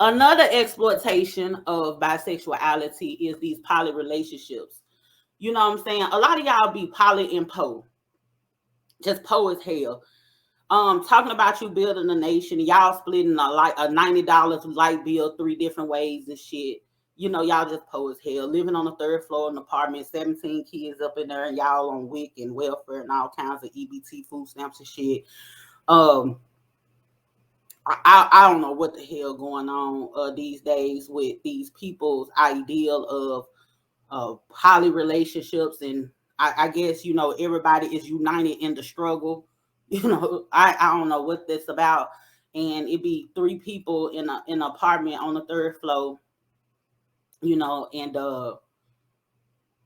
Another exploitation of bisexuality is these poly relationships. You know what I'm saying? A lot of y'all be poly and po, just po as hell. Talking about you building a nation, y'all splitting a $90 light bill 3 different ways and shit. You know, y'all just po as hell. Living on the third floor of an apartment, 17 kids up in there, and y'all on WIC and welfare and all kinds of EBT food stamps and shit. Um, I don't know what the hell going on these days with these people's ideal of poly relationships, and I guess everybody is united in the struggle. I don't know what that's about, and it be 3 people in an apartment on the third floor, and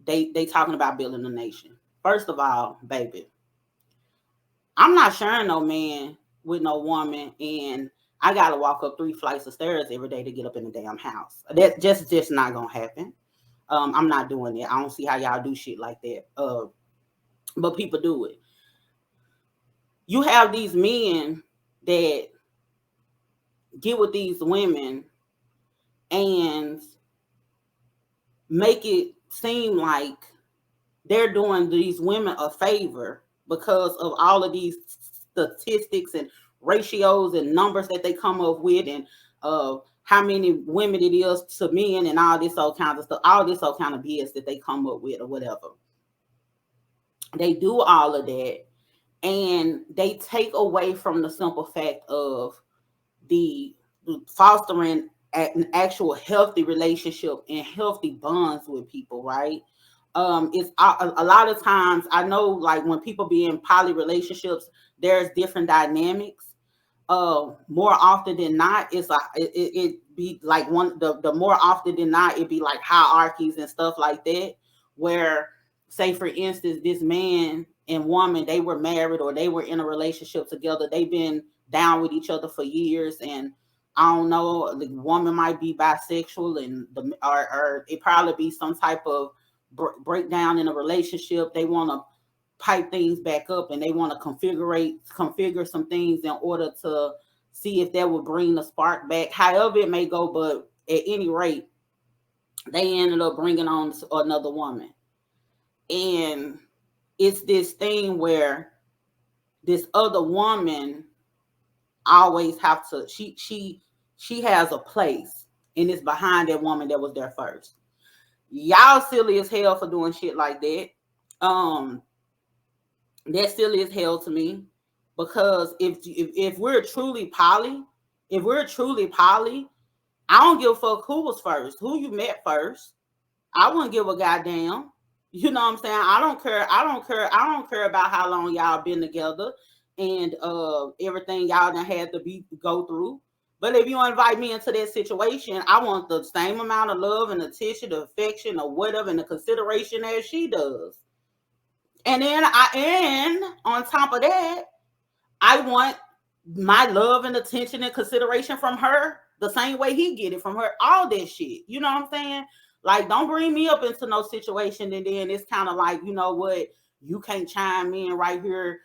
they talking about building a nation. First of all, baby, I'm not sharing no man with no woman, and I gotta walk up 3 flights of stairs every day to get up in the damn house. That just not gonna happen. I'm not doing it. I don't see how y'all do shit like that. But people do it. You have these men that get with these women and make it seem like they're doing these women a favor because of all of these statistics and ratios and numbers that they come up with, and how many women it is to men, and all this old kind of stuff, all this old kind of BS that they come up with or whatever. They do all of that, and they take away from the simple fact of the fostering an actual healthy relationship and healthy bonds with people, right? It's a lot of times, I know, like, when people be in poly relationships, there's different dynamics. More often than not, it's like it be like the more often than not, it be like hierarchies and stuff like that, where, say for instance, this man and woman, they were married or they were in a relationship together, they've been down with each other for years, and I don't know, the woman might be bisexual, and or it probably be some type of breakdown in a relationship. They want to pipe things back up, and they want to configure some things in order to see if that would bring the spark back, however it may go. But at any rate, they ended up bringing on another woman, and it's this thing where this other woman always have to she has a place, and it's behind that woman that was there first. Y'all silly as hell for doing shit like that. um that's silly as hell to me, because if we're truly poly, I don't give a fuck who was first, who you met first. I wouldn't give a goddamn. You know what I'm saying? I don't care about how long y'all been together, and everything y'all done had to go through. But if you invite me into that situation, I want the same amount of love and attention, the affection, or whatever, and the consideration as she does. And on top of that, I want my love and attention and consideration from her the same way he get it from her. All that shit. You know what I'm saying? Like, don't bring me up into no situation, and then it's kind of like, you know what, you can't chime in right here.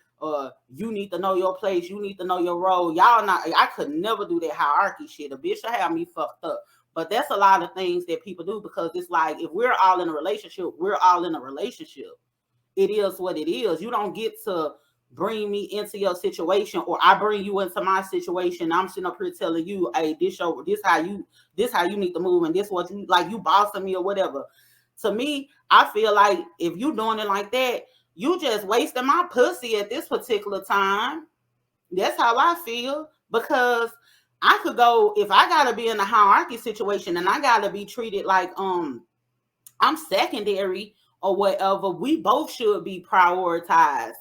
You need to know your place. You need to know your role. Y'all not. I could never do that hierarchy shit. A bitch should have me fucked up. But that's a lot of things that people do, because it's like, if we're all in a relationship, we're all in a relationship. It is what it is. You don't get to bring me into your situation, or I bring you into my situation. I'm sitting up here telling you, hey, this how you need to move, and this what you like, you bossing me or whatever. To me, I feel like if you doing it like that, you just wasting my pussy at this particular time. That's how I feel, because I could go, if I gotta be in a hierarchy situation and I gotta be treated like I'm secondary or whatever, we both should be prioritized.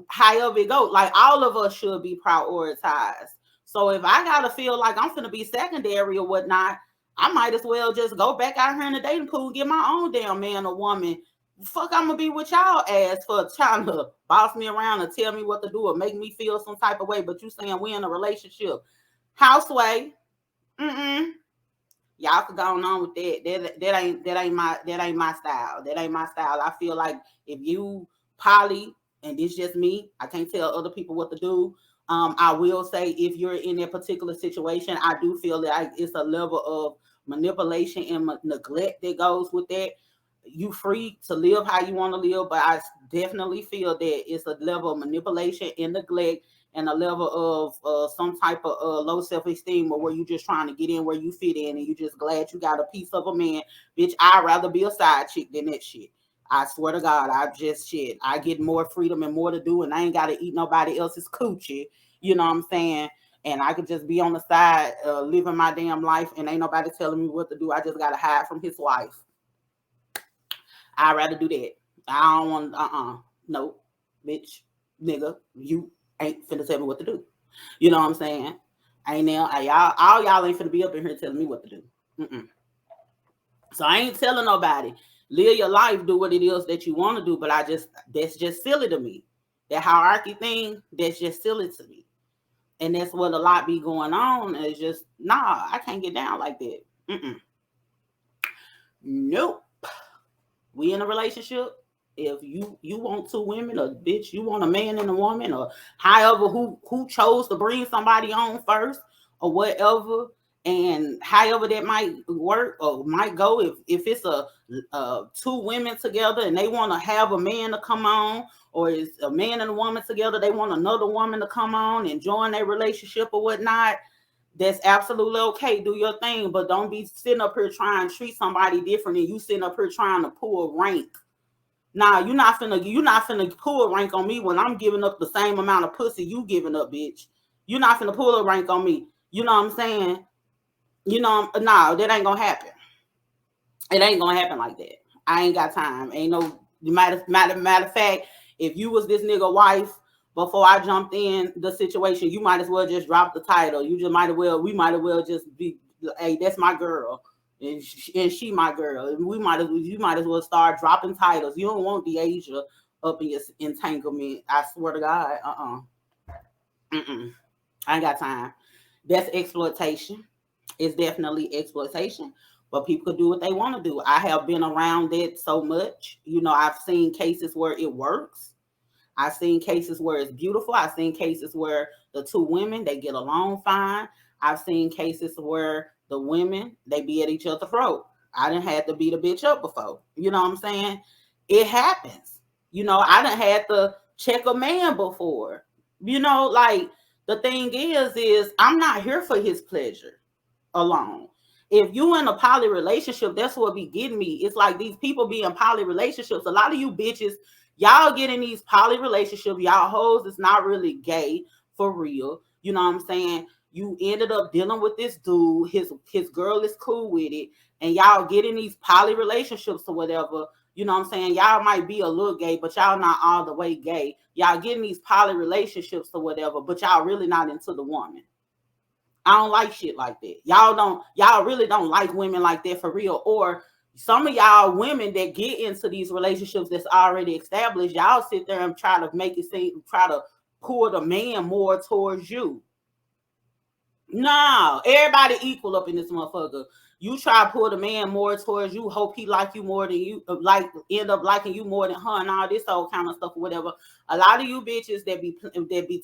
However it goes, like, all of us should be prioritized. So if I gotta feel like I'm gonna be secondary or whatnot, I might as well just go back out here in the dating pool and get my own damn man or woman. Fuck, I'm gonna be with y'all ass for trying to boss me around and tell me what to do or make me feel some type of way. But you saying we in a relationship, houseway? Mm-mm. Y'all could go on with that. That ain't my style. That ain't my style. I feel like if you poly, and this just me, I can't tell other people what to do. I will say, if you're in that particular situation, I do feel that it's a level of manipulation and neglect that goes with that. You free to live how you want to live, but I definitely feel that it's a level of manipulation and neglect, and a level of some type of low self-esteem, or where you just trying to get in where you fit in, and you just glad you got a piece of a man. Bitch, I'd rather be a side chick than that shit. I swear to God, I get more freedom and more to do, and I ain't got to eat nobody else's coochie. You know what I'm saying? And I could just be on the side, living my damn life, and ain't nobody telling me what to do. I just got to hide from his wife. I'd rather do that. I don't want, no, bitch, nigga, you ain't finna tell me what to do. You know what I'm saying? Ain't now, y'all ain't finna be up in here telling me what to do. Mm-mm. So I ain't telling nobody. Live your life, do what it is that you want to do, but that's just silly to me. That hierarchy thing, that's just silly to me. And that's what a lot be going on. It's just, nah, I can't get down like that. Mm-mm. Nope. We in a relationship. If you want two women, or bitch, you want a man and a woman, or however who chose to bring somebody on first, or whatever, and however that might work or might go. If it's a two women together and they want to have a man to come on, or it's a man and a woman together, they want another woman to come on and join their relationship or whatnot, that's absolutely okay. Do your thing, but don't be sitting up here trying to treat somebody different, and you sitting up here trying to pull rank. Nah, you're not finna pull rank on me when I'm giving up the same amount of pussy you giving up, bitch. You're not finna pull a rank on me. You know what I'm saying? Nah, that ain't gonna happen. It ain't gonna happen like that. I ain't got time. Ain't no matter of fact, if you was this nigga wife before I jumped in the situation, you might as well just drop the title. We might as well just be, hey, that's my girl. And she my girl. You might as well start dropping titles. You don't want Deasia up in your entanglement. I swear to God. Mm-mm. I ain't got time. That's exploitation. It's definitely exploitation. But people could do what they want to do. I have been around it so much. I've seen cases where it works. I've seen cases where it's beautiful. I've seen cases where the two women, they get along fine. I've seen cases where the women, they be at each other's throat. I didn't have to beat a bitch up before. You know what I'm saying? It happens. I didn't have to check a man before. Like, the thing is I'm not here for his pleasure alone. If you in a poly relationship, that's what be getting me. It's like these people be in poly relationships. A lot of you bitches, y'all get in these poly relationships. Y'all hoes is not really gay for real. You know what I'm saying? You ended up dealing with this dude. His girl is cool with it, and y'all get in these poly relationships or whatever. You know what I'm saying? Y'all might be a little gay, but y'all not all the way gay. Y'all get in these poly relationships or whatever, but y'all really not into the woman. I don't like shit like that. Y'all really don't like women like that for real. Or some of y'all women that get into these relationships that's already established, y'all sit there and try to make it seem, try to pull the man more towards you. No, everybody equal up in this motherfucker. You try to pull the man more towards you, hope he like you more than you, end up liking you more than her, and all this old kind of stuff or whatever. A lot of you bitches that be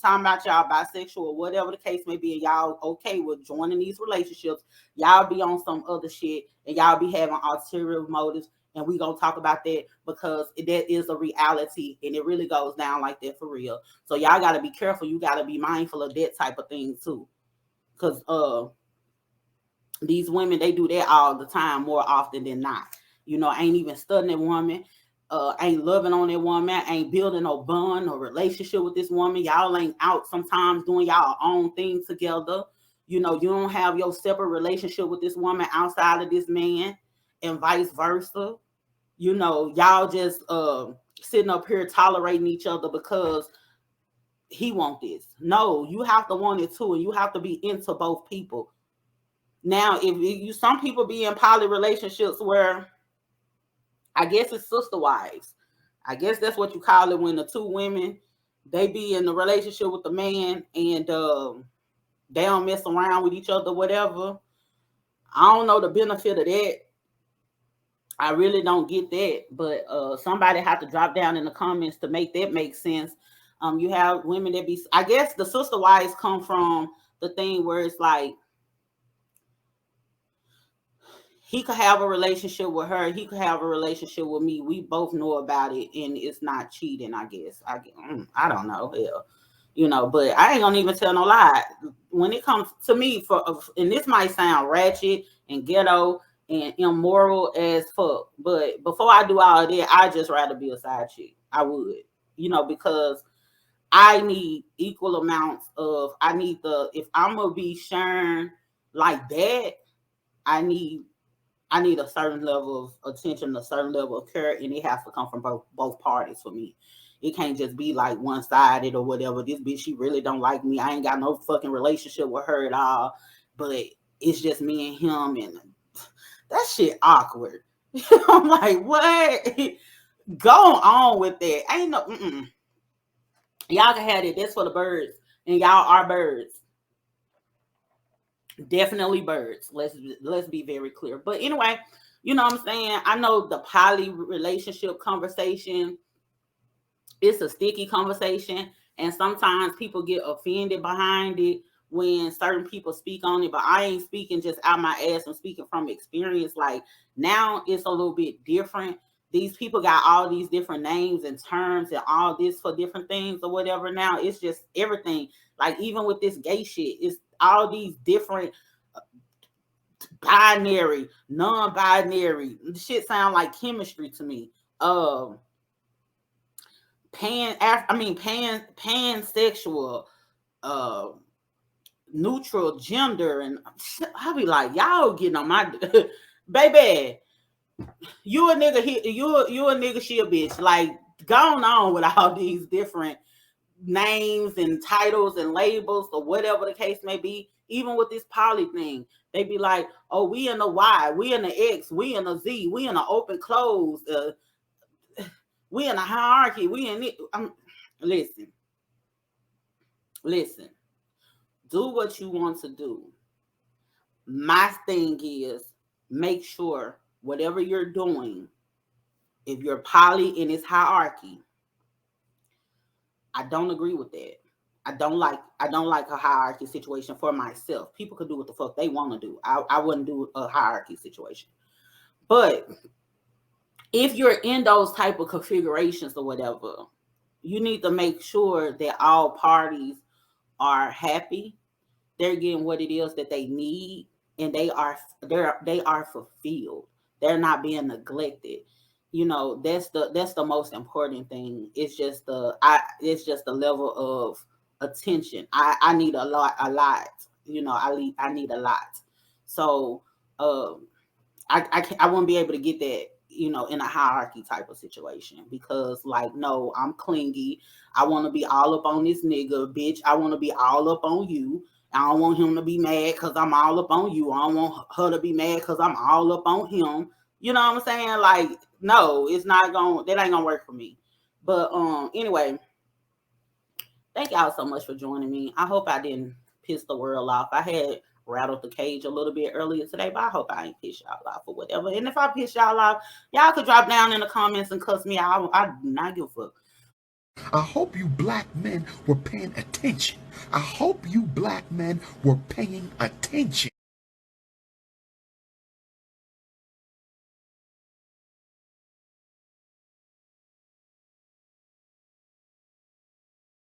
talking about y'all bisexual or whatever the case may be, and y'all okay with joining these relationships, y'all be on some other shit, and y'all be having ulterior motives. And we gonna talk about that because that is a reality, and it really goes down like that for real. So y'all gotta be careful. You gotta be mindful of that type of thing too. Because these women, they do that all the time, more often than not. Ain't even studying that woman, ain't loving on that woman, ain't building no bond or relationship with this woman. Y'all ain't out sometimes doing y'all own thing together. You don't have your separate relationship with this woman outside of this man, and vice versa. Y'all just sitting up here tolerating each other because he want this. No, you have to want it too, and you have to be into both people. Now, if you, some people be in poly relationships where, I guess it's sister wives. I guess that's what you call it, when the two women, they be in the relationship with the man, and they don't mess around with each other, whatever. I don't know the benefit of that. I really don't get that, but somebody have to drop down in the comments to make that make sense. You have women that be, I guess the sister wives come from the thing where it's like, he could have a relationship with her, he could have a relationship with me. We both know about it, and it's not cheating. I guess I don't know, hell, you know. But I ain't gonna even tell no lie when it comes to me. And this might sound ratchet and ghetto and immoral as fuck, but before I do all of that, I just rather be a side chick. I would, you know, because I need equal amounts of. I need if I'm gonna be sharing like that, I need a certain level of attention, a certain level of care, and it has to come from both parties for me. It can't just be like one sided or whatever. This bitch, she really don't like me. I ain't got no fucking relationship with her at all. But it's just me and him, and that shit awkward. I'm like, what? Go on with that. Ain't no. Y'all can have it. That's for the birds, and y'all are birds. Definitely birds. Let's be very clear. But anyway, you know what I'm saying? I know the poly relationship conversation, it's a sticky conversation, and sometimes people get offended behind it when certain people speak on it. But I ain't speaking just out my ass, I'm speaking from experience. Like, now it's a little bit different. These people got all these different names and terms and all this for different things or whatever. Now it's just everything. Like, even with this gay shit, it's all these different binary, non-binary shit. Sound like chemistry to me. Pansexual, neutral gender, and I'll be like, y'all getting on my baby. You a nigga, you a nigga, she a bitch. Like, going on with all these different names and titles and labels or whatever the case may be. Even with this poly thing, they be like, oh, we in the Y, we in the X, we in the Z, we in the open close, we in a hierarchy, we in it. Listen, do what you want to do. My thing is, make sure whatever you're doing, if you're poly in its hierarchy, I don't agree with that. I don't like a hierarchy situation for myself. People could do what the fuck they want to do. I wouldn't do a hierarchy situation. But if you're in those type of configurations or whatever, you need to make sure that all parties are happy. They're getting what it is that they need, and they are fulfilled. They're not being neglected. You know, that's the most important thing. It's just the level of attention. I need a lot. You know, I need a lot. So I wouldn't be able to get that, you know, in a hierarchy type of situation, because, like, no, I'm clingy. I want to be all up on this nigga, bitch. I want to be all up on you. I don't want him to be mad because I'm all up on you. I don't want her to be mad because I'm all up on him. You know what I'm saying? Like, no, it's not that ain't gonna work for me. But anyway, thank y'all so much for joining me. I hope I didn't piss the world off. I had rattled the cage a little bit earlier today, but I hope I ain't piss y'all off or whatever. And if I piss y'all off, y'all could drop down in the comments and cuss me out. I do not give a fuck. I hope you black men were paying attention. I hope you black men were paying attention.